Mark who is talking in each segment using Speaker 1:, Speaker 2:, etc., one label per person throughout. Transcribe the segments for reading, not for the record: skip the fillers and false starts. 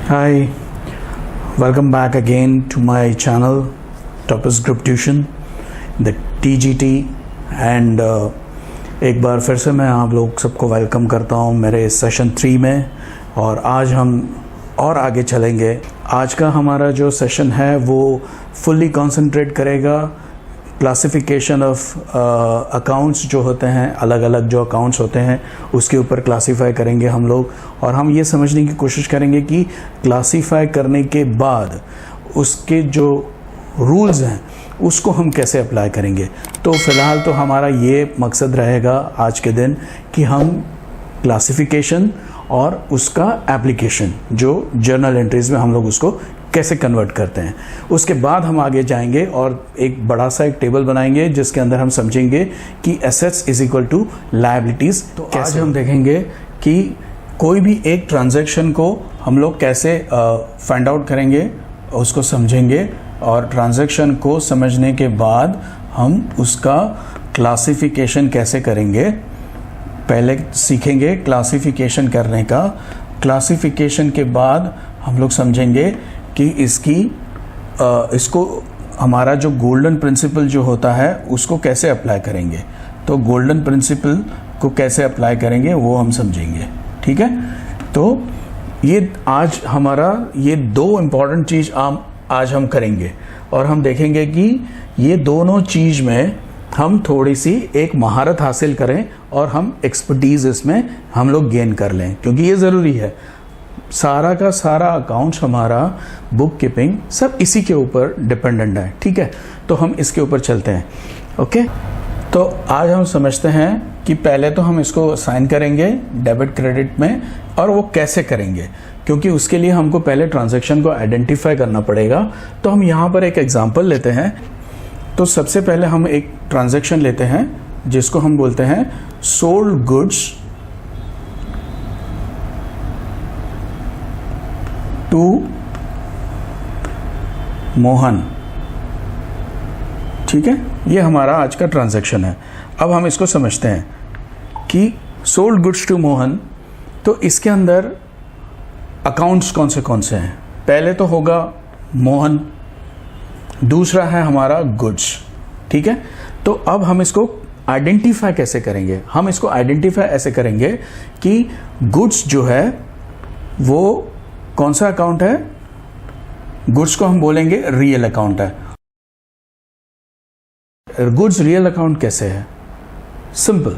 Speaker 1: Hi, welcome back again to my channel Topaz Group Tuition, the TGT and एक बार फिर से मैं आप लोग सबको वेलकम करता हूँ मेरे सेशन 3 में। और आज हम और आगे चलेंगे। आज का हमारा जो सेशन है वो फुल्ली कंसंट्रेट करेगा क्लासिफिकेशन ऑफ अकाउंट्स जो होते हैं, अलग अलग जो अकाउंट्स होते हैं उसके ऊपर क्लासीफाई करेंगे हम लोग। और हम ये समझने की कोशिश करेंगे कि क्लासीफाई करने के बाद उसके जो रूल्स हैं उसको हम कैसे अप्लाई करेंगे। तो फ़िलहाल तो हमारा ये मकसद रहेगा आज के दिन कि हम क्लासिफिकेशन और उसका एप्लीकेशन जो जर्नल एंट्रीज़ में हम लोग उसको कैसे कन्वर्ट करते हैं, उसके बाद हम आगे जाएंगे और एक बड़ा सा एक टेबल बनाएंगे जिसके अंदर हम समझेंगे कि assets is equal to liabilities. तो आज हम देखेंगे कि कोई भी एक ट्रांजैक्शन को हम लोग कैसे फाइंड आउट करेंगे, उसको समझेंगे और ट्रांजैक्शन को समझने के बाद हम उसका क्लासिफिकेशन कैसे करेंगे पहले सीखेंगे क्लासिफिकेशन करने का। क्लासिफिकेशन के बाद हम लोग समझेंगे कि इसको हमारा जो गोल्डन प्रिंसिपल जो होता है उसको कैसे अप्लाई करेंगे। तो गोल्डन प्रिंसिपल को कैसे अप्लाई करेंगे वो हम समझेंगे, ठीक है। तो ये आज हमारा ये दो इम्पॉर्टेंट चीज़ आज हम करेंगे और हम देखेंगे कि ये दोनों चीज़ में हम थोड़ी सी एक महारत हासिल करें और हम एक्सपर्टीज़ इसमें हम लोग गेन कर लें, क्योंकि ये ज़रूरी है। सारा का सारा अकाउंट्स हमारा बुक कीपिंग सब इसी के ऊपर डिपेंडेंट है, ठीक है। तो हम इसके ऊपर चलते हैं, ओके। तो आज हम समझते हैं कि पहले तो हम इसको साइन करेंगे डेबिट क्रेडिट में, और वो कैसे करेंगे, क्योंकि उसके लिए हमको पहले ट्रांजैक्शन को आइडेंटिफाई करना पड़ेगा। तो हम यहाँ पर एक एग्जांपल लेते हैं। तो सबसे पहले हम एक ट्रांजैक्शन लेते हैं जिसको हम बोलते हैं सोल्ड गुड्स टू मोहन, ठीक है। ये हमारा आज का ट्रांजैक्शन है। अब हम इसको समझते हैं कि सोल्ड गुड्स टू मोहन, तो इसके अंदर अकाउंट्स कौन से हैं। पहले तो होगा मोहन, दूसरा है हमारा गुड्स, ठीक है। तो अब हम इसको आइडेंटिफाई कैसे करेंगे। हम इसको आइडेंटिफाई ऐसे करेंगे कि गुड्स जो है वो कौन सा अकाउंट है। गुड्स को हम बोलेंगे रियल अकाउंट है। गुड्स रियल अकाउंट कैसे है, सिंपल,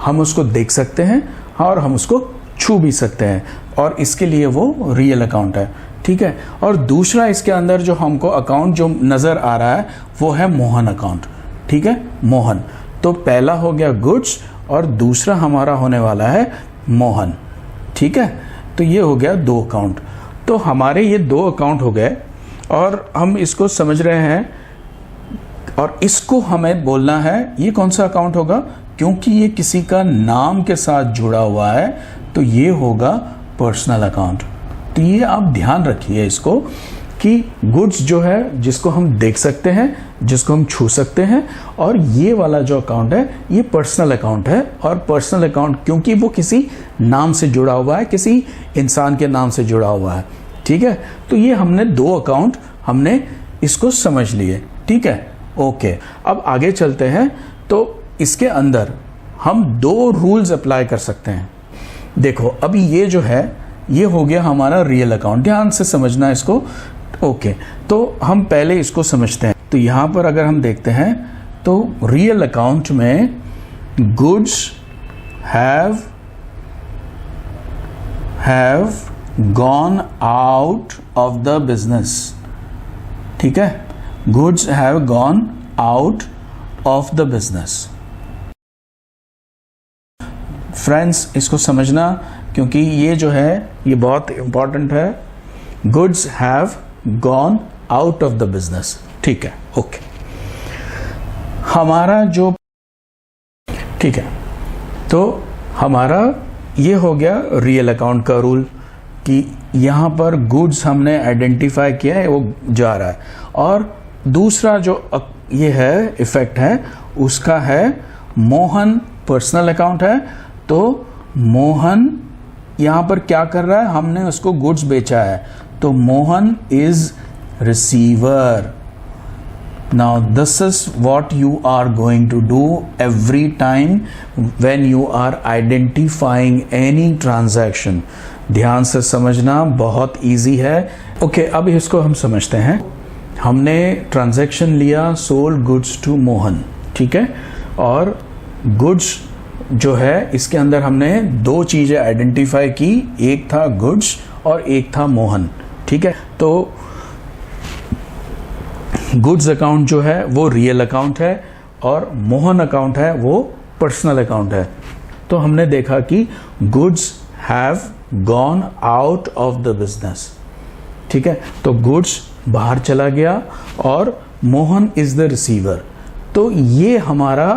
Speaker 1: हम उसको देख सकते हैं और हम उसको छू भी सकते हैं, और इसके लिए वो रियल अकाउंट है, ठीक है। और दूसरा इसके अंदर जो हमको अकाउंट जो नजर आ रहा है वो है मोहन अकाउंट, ठीक है, मोहन। तो पहला हो गया गुड्स और दूसरा हमारा होने वाला है मोहन, ठीक है। तो ये हो गया दो अकाउंट। तो हमारे ये दो अकाउंट हो गए और हम इसको समझ रहे हैं, और इसको हमें बोलना है ये कौन सा अकाउंट होगा, क्योंकि ये किसी का नाम के साथ जुड़ा हुआ है तो ये होगा पर्सनल अकाउंट। तो ये आप ध्यान रखिए इसको कि गुड्स जो है जिसको हम देख सकते हैं, जिसको हम छू सकते हैं, और ये वाला जो अकाउंट है ये पर्सनल अकाउंट है। और पर्सनल अकाउंट क्योंकि वो किसी नाम से जुड़ा हुआ है, किसी इंसान के नाम से जुड़ा हुआ है, ठीक है। तो ये हमने दो अकाउंट हमने इसको समझ लिए, ठीक है, ओके। अब आगे चलते हैं। तो इसके अंदर हम दो रूल्स अप्लाई कर सकते हैं। देखो अभी ये जो है ये हो गया हमारा रियल अकाउंट, ध्यान से समझना इसको, ओके। तो हम पहले इसको समझते हैं। तो यहां पर अगर हम देखते हैं तो रियल अकाउंट में goods have gone out of the business, ठीक है, goods have gone out of the business. Friends इसको समझना क्योंकि ये जो है ये बहुत इंपॉर्टेंट है। Goods have gone out of the business, ठीक है, ओके। हमारा जो, ठीक है, तो हमारा ये हो गया रियल अकाउंट का रूल कि यहाँ पर गुड्स हमने आइडेंटिफाई किया है, वो जा रहा है। और दूसरा जो ये है इफेक्ट है उसका है मोहन पर्सनल अकाउंट है, तो मोहन यहाँ पर क्या कर रहा है, हमने उसको गुड्स बेचा है, तो Mohan is receiver. Now this is what you are going to do every time when you are identifying any transaction. ध्यान से समझना, बहुत इजी है. ओके, अब इसको हम समझते हैं. हमने ट्रांजैक्शन लिया, सोल्ड गुड्स टू मोहन, ठीक है, और गुड्स जो है इसके अंदर हमने दो चीज़ें आइडेंटिफाई की, एक था गुड्स और एक था मोहन, ठीक है. तो गुड्स अकाउंट जो है वो रियल अकाउंट है और मोहन अकाउंट है वो पर्सनल अकाउंट है. तो हमने देखा कि goods have gone out of the business, ठीक है. तो गुड्स बाहर चला गया और मोहन इज द रिसीवर. तो ये हमारा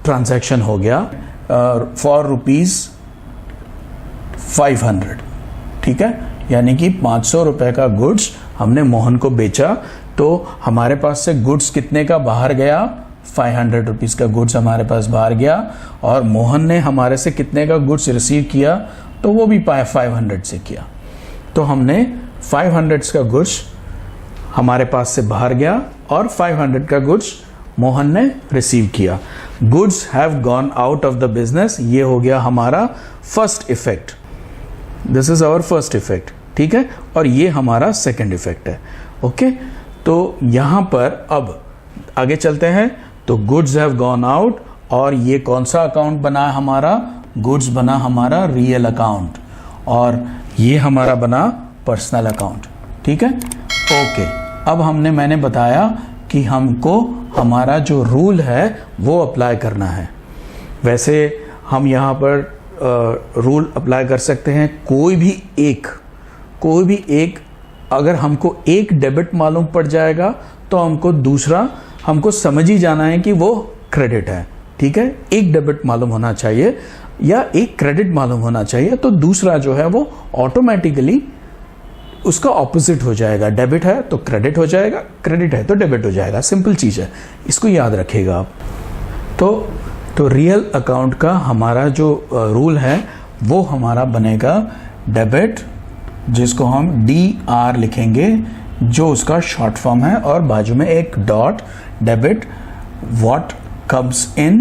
Speaker 1: ट्रांजैक्शन हो गया फॉर ₹500, ठीक है. यानी कि 500 रुपए का गुड्स हमने मोहन को बेचा, तो हमारे पास से गुड्स कितने का बाहर गया, 500 रुपीज़ का गुड्स हमारे पास बाहर गया, और मोहन ने हमारे से कितने का गुड्स रिसीव किया, तो वो भी 500 से किया. तो हमने 500 का गुड्स हमारे पास से बाहर गया और 500 का गुड्स मोहन ने रिसीव किया. Goods have gone out of the business, ये हो गया हमारा first effect. This is our first effect, ठीक है. और ये हमारा सेकेंड इफेक्ट है. ओके, तो यहां पर अब आगे चलते हैं. तो गुड्स हैव गॉन आउट, और ये कौन सा अकाउंट बना हमारा, गुड्स बना हमारा रियल अकाउंट, और ये हमारा बना पर्सनल अकाउंट, ठीक है. ओके, अब मैंने बताया कि हमको हमारा जो रूल है वो अप्लाई करना है. वैसे हम यहाँ पर रूल अप्लाई कर सकते हैं कोई भी एक. अगर हमको एक डेबिट मालूम पड़ जाएगा तो हमको समझ ही जाना है कि वो क्रेडिट है, ठीक है. एक डेबिट मालूम होना चाहिए या एक क्रेडिट मालूम होना चाहिए, तो दूसरा जो है वो ऑटोमेटिकली उसका ऑपोजिट हो जाएगा. डेबिट है तो क्रेडिट हो जाएगा, क्रेडिट है तो डेबिट हो जाएगा. सिंपल चीज़ है, इसको याद रखिएगा आप. तो रियल अकाउंट का हमारा जो रूल है वो हमारा बनेगा डेबिट, जिसको हम DR लिखेंगे, जो उसका शॉर्ट फॉर्म है, और बाजू में एक dot. Debit what comes in,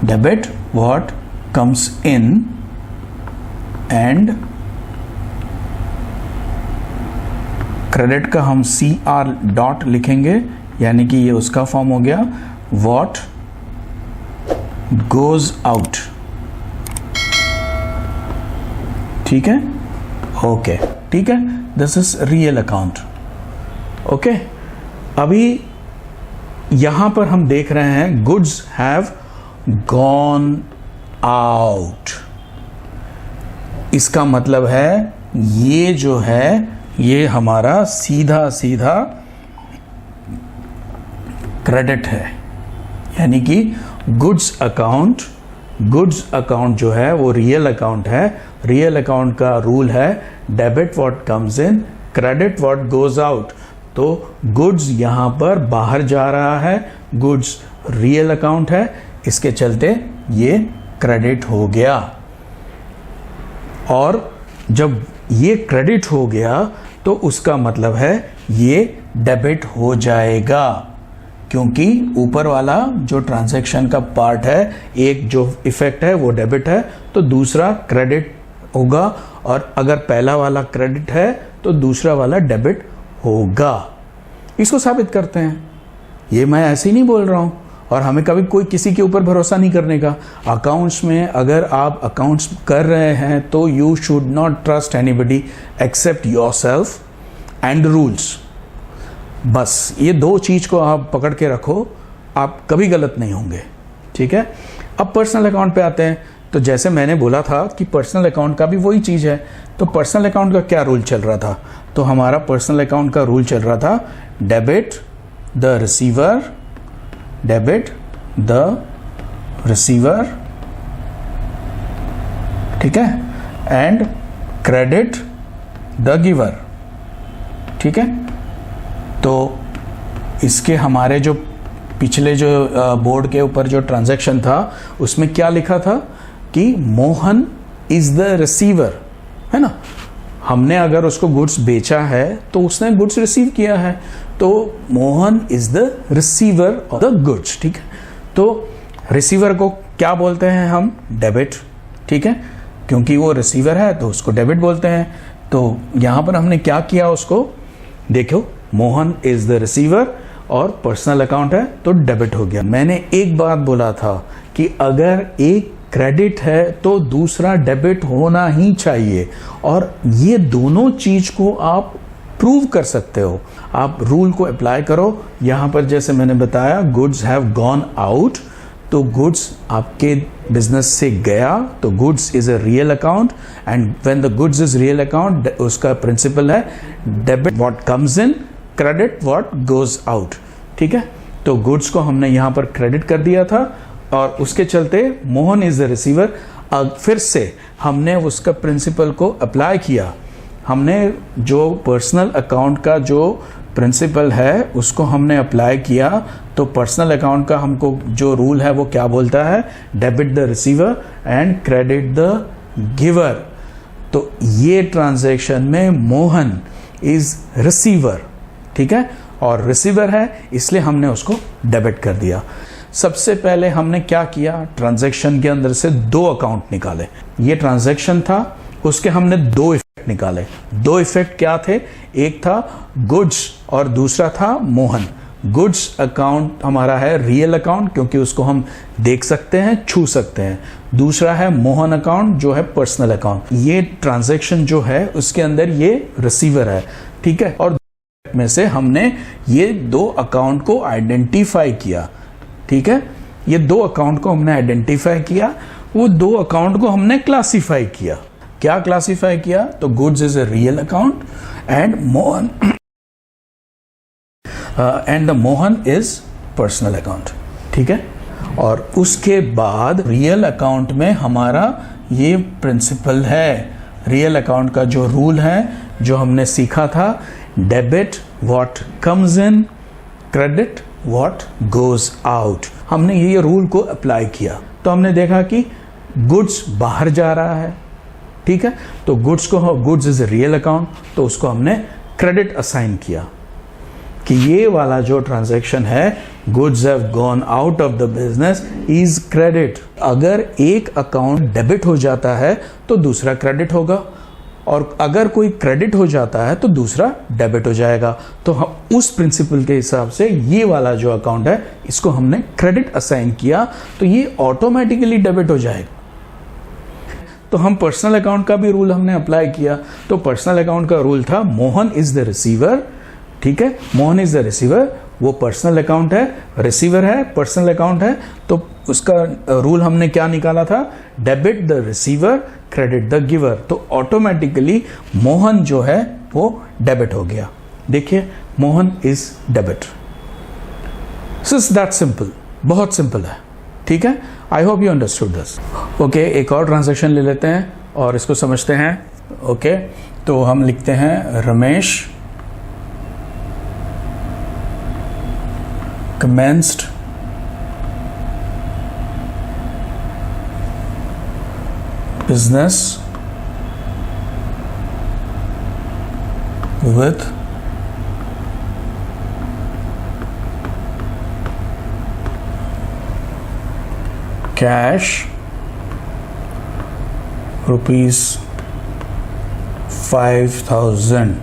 Speaker 1: debit what comes in, and credit का हम CR डॉट लिखेंगे, यानी कि ये उसका फॉर्म हो गया व्हाट गोज आउट, ठीक है. ओके, ठीक है. This is real account. Okay, अभी यहां पर हम देख रहे हैं गुड्स हैव गॉन आउट. इसका मतलब है ये जो है ये हमारा सीधा क्रेडिट है. यानी कि गुड्स अकाउंट जो है वो रियल अकाउंट है. रियल अकाउंट का रूल है debit what comes in, credit what goes out. तो गुड्स यहां पर बाहर जा रहा है, गुड्स रियल अकाउंट है, इसके चलते ये क्रेडिट हो गया. और जब ये क्रेडिट हो गया तो उसका मतलब है ये डेबिट हो जाएगा, क्योंकि ऊपर वाला जो ट्रांजैक्शन का पार्ट है, एक जो इफेक्ट है वो डेबिट है, तो दूसरा क्रेडिट होगा, और अगर पहला वाला क्रेडिट है तो दूसरा वाला डेबिट होगा. इसको साबित करते हैं. ये मैं ऐसे ही नहीं बोल रहा हूं, और हमें कभी कोई किसी के ऊपर भरोसा नहीं करने का. अकाउंट्स में अगर आप अकाउंट्स कर रहे हैं तो you should not trust anybody except yourself and rules. बस ये दो चीज को आप पकड़ के रखो, आप कभी गलत नहीं होंगे, ठीक है. अब पर्सनल अकाउंट पे आते हैं. तो जैसे मैंने बोला था कि पर्सनल अकाउंट का भी वही चीज है. तो पर्सनल अकाउंट का क्या रूल चल रहा था, तो हमारा पर्सनल अकाउंट का रूल चल रहा था debit the receiver, debit the receiver, ठीक है, एंड क्रेडिट द गिवर, ठीक है. तो इसके हमारे जो पिछले जो बोर्ड के ऊपर जो ट्रांजैक्शन था उसमें क्या लिखा था कि मोहन इज द रिसीवर, है ना। हमने अगर उसको गुड्स बेचा है तो उसने गुड्स रिसीव किया है, तो Mohan is the receiver of the goods, ठीक है। तो रिसीवर को क्या बोलते हैं हम? डेबिट, ठीक है, क्योंकि वो रिसीवर है तो उसको डेबिट बोलते हैं। तो यहां पर हमने क्या किया, उसको देखो, मोहन इज द रिसीवर और पर्सनल अकाउंट है तो डेबिट हो गया। मैंने एक बात बोला था कि अगर एक क्रेडिट है तो दूसरा डेबिट होना ही चाहिए, और ये दोनों चीज को आप प्रूव कर सकते हो। आप रूल को अप्लाई करो। यहां पर जैसे मैंने बताया, गुड्स हैव गॉन आउट, तो गुड्स आपके बिजनेस से गया तो goods is a real account, and when the goods is real account, उसका प्रिंसिपल है debit what comes in, credit what goes out, ठीक है। तो गुड्स को हमने यहां पर क्रेडिट कर दिया था और उसके चलते मोहन इज द रिसीवर। अब फिर से हमने उसका प्रिंसिपल को अप्लाई किया। हमने जो पर्सनल अकाउंट का जो प्रिंसिपल है उसको हमने अप्लाई किया, तो पर्सनल अकाउंट का हमको जो रूल है वो क्या बोलता है? Debit the receiver and credit the giver. तो ये ट्रांजैक्शन में मोहन इज रिसीवर, ठीक है, और रिसीवर है इसलिए हमने उसको डेबिट कर दिया। सबसे पहले हमने क्या किया, ट्रांजैक्शन के अंदर से दो अकाउंट निकाले। ये ट्रांजैक्शन था, उसके हमने दो इफेक्ट निकाले। दो इफेक्ट क्या थे? एक था गुड्स और दूसरा था मोहन। गुड्स अकाउंट हमारा है रियल अकाउंट, क्योंकि उसको हम देख सकते हैं, छू सकते हैं। दूसरा है मोहन अकाउंट जो है पर्सनल अकाउंट। ये ट्रांजैक्शन जो है उसके अंदर ये रिसीवर है, ठीक है। और में से हमने ये दो अकाउंट को आइडेंटिफाई किया, ठीक है। ये दो अकाउंट को हमने आइडेंटिफाई किया, वो दो अकाउंट को हमने क्लासिफाई किया। क्या क्लासिफाई किया? तो goods is a real account and Mohan and the Mohan is personal account, ठीक है। और उसके बाद रियल अकाउंट में हमारा ये प्रिंसिपल है, रियल अकाउंट का जो रूल है जो हमने सीखा था, debit what comes in, credit what goes out. हमने ये रूल को अप्लाई किया तो हमने देखा कि गुड्स बाहर जा रहा है, ठीक है। तो goods is a real account, तो उसको हमने क्रेडिट असाइन किया कि ये वाला जो ट्रांजैक्शन है, goods have gone out of the business, is credit. अगर एक अकाउंट डेबिट हो जाता है तो दूसरा क्रेडिट होगा, और अगर कोई क्रेडिट हो जाता है तो दूसरा डेबिट हो जाएगा। तो हम उस प्रिंसिपल के हिसाब से ये वाला जो अकाउंट है इसको हमने क्रेडिट असाइन किया, तो ये ऑटोमेटिकली डेबिट हो जाएगा। तो हम पर्सनल अकाउंट का भी रूल हमने अप्लाई किया। तो पर्सनल अकाउंट का रूल था मोहन इज द रिसीवर, ठीक है। मोहन इज द रिसीवर, वो पर्सनल अकाउंट है, रिसीवर है, पर्सनल अकाउंट है, तो उसका रूल हमने क्या निकाला था? Debit the receiver, credit the giver. तो ऑटोमेटिकली मोहन जो है वो डेबिट हो गया। देखिए, Mohan is debit. So that simple, बहुत सिंपल है, ठीक है। I hope you understood this. Okay, एक और ट्रांजैक्शन ले लेते हैं और इसको समझते हैं। ओके, तो हम लिखते हैं Ramesh commenced business with cash ₹5,000।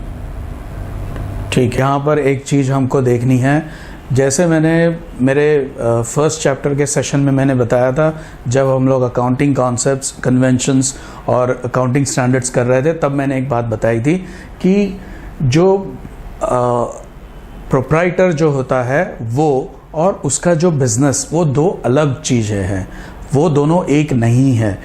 Speaker 1: ठीक है, यहाँ पर एक चीज़ हमको देखनी है। जैसे मैंने मेरे फर्स्ट चैप्टर के सेशन में मैंने बताया था, जब हम लोग अकाउंटिंग कॉन्सेप्ट्स, कन्वेंशंस और अकाउंटिंग स्टैंडर्ड्स कर रहे थे, तब मैंने एक बात बताई थी कि जो प्रोप्राइटर जो होता है वो और उसका जो बिजनेस, वो दो अलग चीज़ें हैं, वो दोनों एक नहीं है।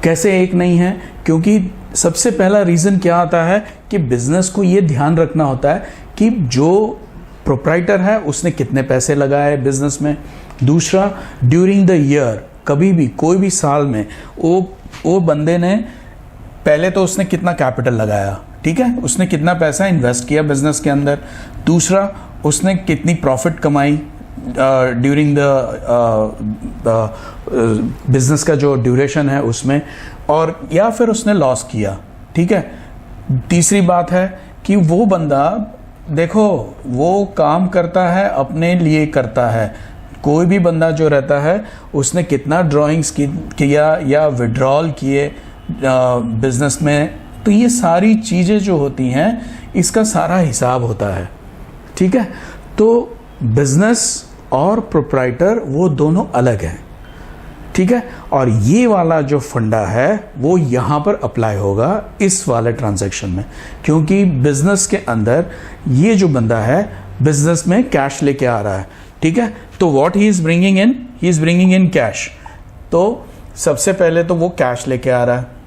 Speaker 1: कैसे एक नहीं है? क्योंकि सबसे पहला रीज़न क्या आता है कि बिजनेस को ये ध्यान रखना होता है कि जो प्रोप्राइटर है उसने कितने पैसे लगाए बिजनेस में। दूसरा, ड्यूरिंग द ईयर, कभी भी कोई भी साल में वो बंदे ने पहले तो उसने कितना कैपिटल लगाया, ठीक है, उसने कितना पैसा इन्वेस्ट किया बिजनेस के अंदर। दूसरा, उसने कितनी प्रॉफिट कमाई ड्यूरिंग द बिजनेस का जो ड्यूरेशन है उसमें। और या फिर उसने लॉस किया, ठीक है। तीसरी बात है कि वो बंदा, देखो वो काम करता है अपने लिए करता है। कोई भी बंदा जो रहता है उसने कितना ड्राइंग्स किया या विड्रॉल किए बिजनेस में, तो ये सारी चीज़ें जो होती हैं इसका सारा हिसाब होता है, ठीक है। तो बिजनेस और प्रोप्राइटर वो दोनों अलग हैं, ठीक है। और ये वाला जो फंडा है वो यहाँ पर अप्लाई होगा इस वाले ट्रांजैक्शन में, क्योंकि बिजनेस के अंदर ये जो बंदा है बिजनेस में कैश लेके आ रहा है, ठीक है। तो what he is bringing in, he is bringing in cash. तो सबसे पहले तो वो कैश लेके आ रहा है।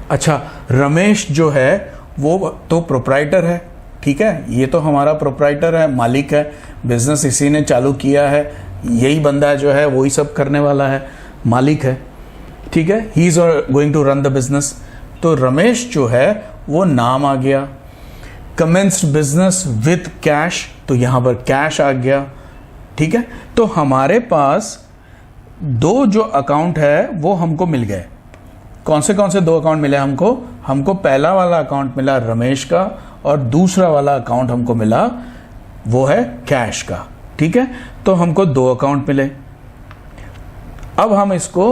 Speaker 1: अच्छा, रमेश जो है वो तो प्रोप्राइटर है, ठीक है। ये तो हमारा प्रोप्राइटर है, मालिक है, बिजनेस इसी ने चालू किया है, यही बंदा जो है वही सब करने वाला है, मालिक है, ठीक है। He is going to run the business. तो रमेश जो है वो नाम आ गया। कमेंस्ड बिजनेस विथ कैश, तो यहां पर कैश आ गया, ठीक है। तो हमारे पास दो जो अकाउंट है वो हमको मिल गए। कौन से दो अकाउंट मिले हमको? हमको पहला वाला अकाउंट मिला रमेश का और दूसरा वाला अकाउंट हमको मिला वो है कैश का, ठीक है। तो हमको दो अकाउंट मिले। अब हम इसको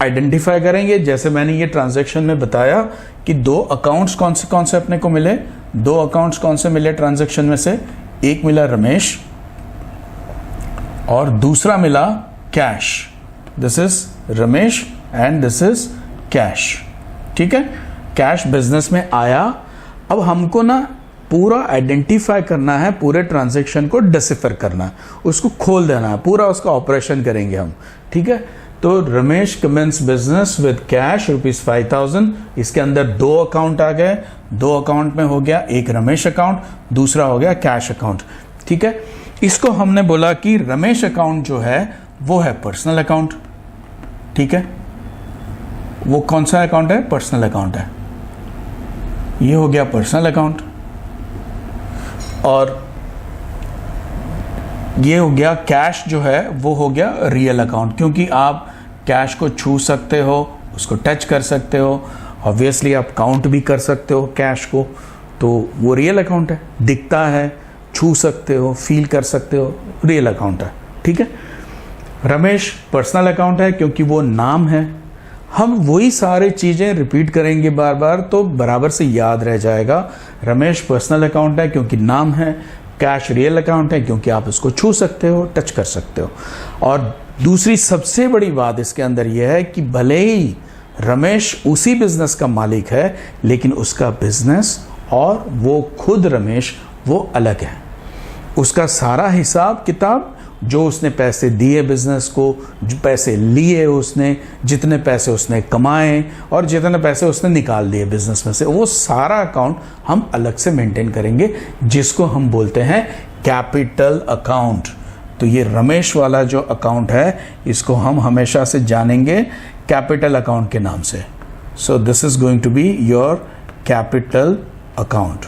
Speaker 1: आइडेंटिफाई करेंगे, जैसे मैंने ये ट्रांजैक्शन में बताया कि दो अकाउंट्स कौन से अपने को मिले। दो अकाउंट्स कौन से मिले ट्रांजैक्शन में से? एक मिला रमेश और दूसरा मिला cash. This is Ramesh and this is cash, ठीक है। कैश बिजनेस में आया। अब हमको ना पूरा आइडेंटिफाई करना है, पूरे ट्रांजैक्शन को डिसिफर करना है, उसको खोल देना है, पूरा उसका ऑपरेशन करेंगे हम, ठीक है। तो Ramesh commence business with cash ₹5000। इसके अंदर दो अकाउंट आ गए। दो अकाउंट में हो गया, एक रमेश अकाउंट, दूसरा हो गया कैश अकाउंट, ठीक है। इसको हमने बोला कि रमेश अकाउंट जो है वो है पर्सनल अकाउंट, ठीक है। वो कौन सा अकाउंट है? पर्सनल अकाउंट है। ये हो गया पर्सनल अकाउंट और ये हो गया कैश जो है वो हो गया रियल अकाउंट, क्योंकि आप कैश को छू सकते हो, उसको टच कर सकते हो, ऑब्वियसली आप काउंट भी कर सकते हो कैश को, तो वो रियल अकाउंट है, दिखता है, छू सकते हो, फील कर सकते हो, रियल अकाउंट है, ठीक है। रमेश पर्सनल अकाउंट है क्योंकि वो नाम है। हम वही सारे चीज़ें रिपीट करेंगे बार बार तो बराबर से याद रह जाएगा। रमेश पर्सनल अकाउंट है क्योंकि नाम है, कैश रियल अकाउंट है क्योंकि आप उसको छू सकते हो, टच कर सकते हो। और दूसरी सबसे बड़ी बात इसके अंदर यह है कि भले ही रमेश उसी बिजनेस का मालिक है, लेकिन उसका बिजनेस और वो खुद रमेश वो अलग है। उसका सारा हिसाब किताब, जो उसने पैसे दिए बिजनेस को, जो पैसे लिए उसने, जितने पैसे उसने कमाए और जितने पैसे उसने निकाल दिए बिजनेस में से, वो सारा अकाउंट हम अलग से मेंटेन करेंगे, जिसको हम बोलते हैं कैपिटल अकाउंट। तो ये रमेश वाला जो अकाउंट है इसको हम हमेशा से जानेंगे कैपिटल अकाउंट के नाम से। So this is going to be your capital account.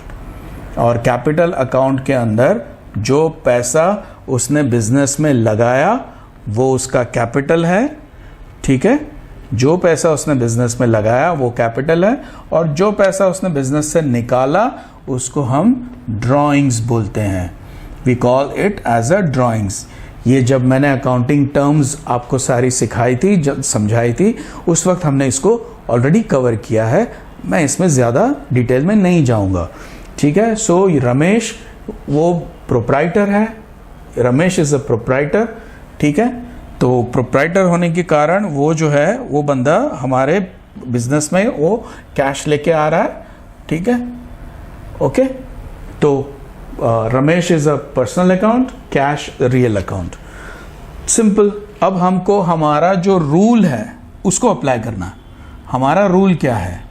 Speaker 1: और कैपिटल अकाउंट के अंदर जो पैसा उसने बिजनेस में लगाया वो उसका कैपिटल है, ठीक है। जो पैसा उसने बिजनेस में लगाया वो कैपिटल है, और जो पैसा उसने बिजनेस से निकाला उसको हम ड्राइंग्स बोलते हैं। We call it as a drawings. ये जब मैंने अकाउंटिंग टर्म्स आपको सारी सिखाई थी, जब समझाई थी, उस वक्त हमने इसको ऑलरेडी कवर किया है, मैं इसमें ज़्यादा डिटेल में नहीं जाऊंगा, ठीक है। सो रमेश वो प्रोप्राइटर है, रमेश इज अ प्रोप्राइटर, ठीक है। तो प्रोप्राइटर होने के कारण वो जो है वो बंदा हमारे बिजनेस में वो कैश लेके आ रहा है, ठीक है, ओके। तो Ramesh is a personal account, cash real account, simple. अब हमको हमारा जो रूल है उसको अप्लाई करना। हमारा रूल क्या है?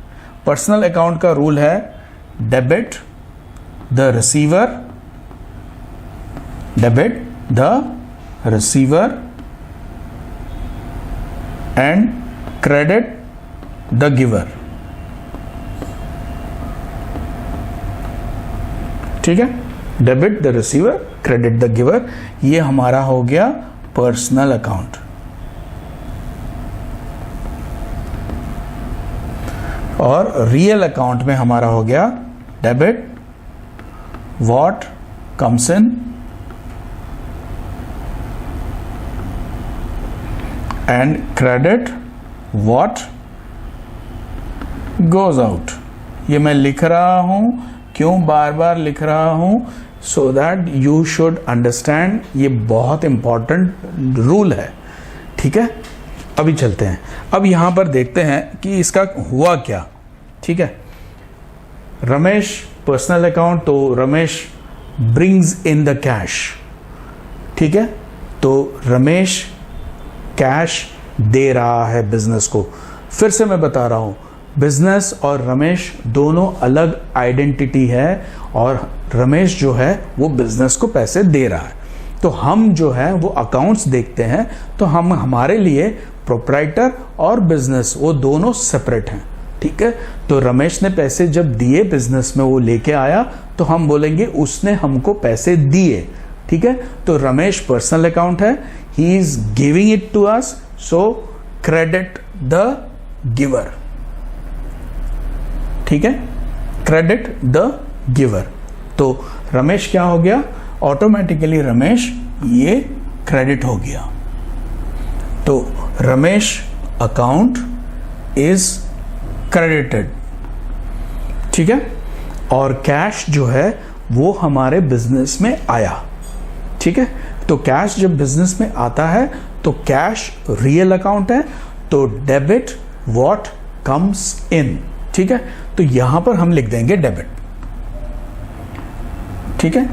Speaker 1: पर्सनल अकाउंट का रूल है debit the receiver, debit the receiver and credit the giver, ठीक है। Debit the receiver, credit the giver, ये हमारा हो गया पर्सनल अकाउंट। और रियल अकाउंट में हमारा हो गया debit what comes in and credit what goes out. ये मैं लिख रहा हूं, क्यों बार बार लिख रहा हूं? So that you should understand, ये बहुत इंपॉर्टेंट रूल है, ठीक है। अभी चलते हैं, अब यहां पर देखते हैं कि इसका हुआ क्या, ठीक है। रमेश पर्सनल अकाउंट, तो Ramesh brings in the cash, ठीक है। तो रमेश कैश दे रहा है बिजनेस को। फिर से मैं बता रहा हूं, बिजनेस और रमेश दोनों अलग आइडेंटिटी है, और रमेश जो है वो बिजनेस को पैसे दे रहा है। तो हम जो है वो अकाउंट्स देखते हैं, तो हम हमारे लिए प्रोप्राइटर और बिजनेस वो दोनों सेपरेट हैं, ठीक है। तो रमेश ने पैसे जब दिए बिजनेस में, वो लेके आया, तो हम बोलेंगे उसने हमको पैसे दिए, ठीक है। तो रमेश पर्सनल अकाउंट है, he is giving it to us, so credit the giver, ठीक है, क्रेडिट द गिवर। तो रमेश क्या हो गया, ऑटोमेटिकली रमेश ये क्रेडिट हो गया। तो रमेश अकाउंट इज क्रेडिटेड, ठीक है। और कैश जो है वो हमारे बिजनेस में आया, ठीक है। तो कैश जब बिजनेस में आता है तो कैश रियल अकाउंट है, तो डेबिट व्हाट कम्स इन, ठीक है। तो यहां पर हम लिख देंगे डेबिट, ठीक है।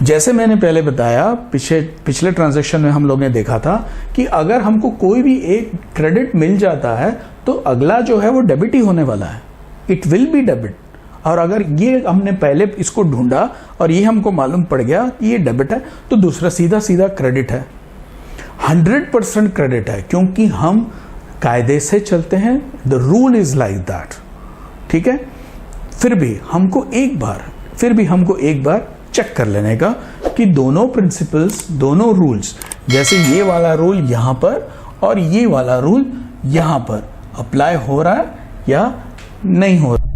Speaker 1: जैसे मैंने पहले बताया, पिछले ट्रांजैक्शन में हम लोग ने देखा था कि अगर हमको कोई भी एक क्रेडिट मिल जाता है तो अगला जो है वो डेबिट ही होने वाला है, इट विल बी डेबिट। और अगर ये हमने पहले इसको ढूंढा और ये हमको मालूम पड़ गया कि ये डेबिट है, तो दूसरा सीधा सीधा क्रेडिट है, 100% क्रेडिट है, क्योंकि हम कायदे से चलते हैं। The rule is like that, ठीक है। फिर भी हमको एक बार चेक कर लेने का कि दोनों प्रिंसिपल्स, दोनों रूल्स, जैसे ये वाला रूल यहां पर और ये वाला रूल यहां पर अप्लाई हो रहा है या नहीं हो रहा।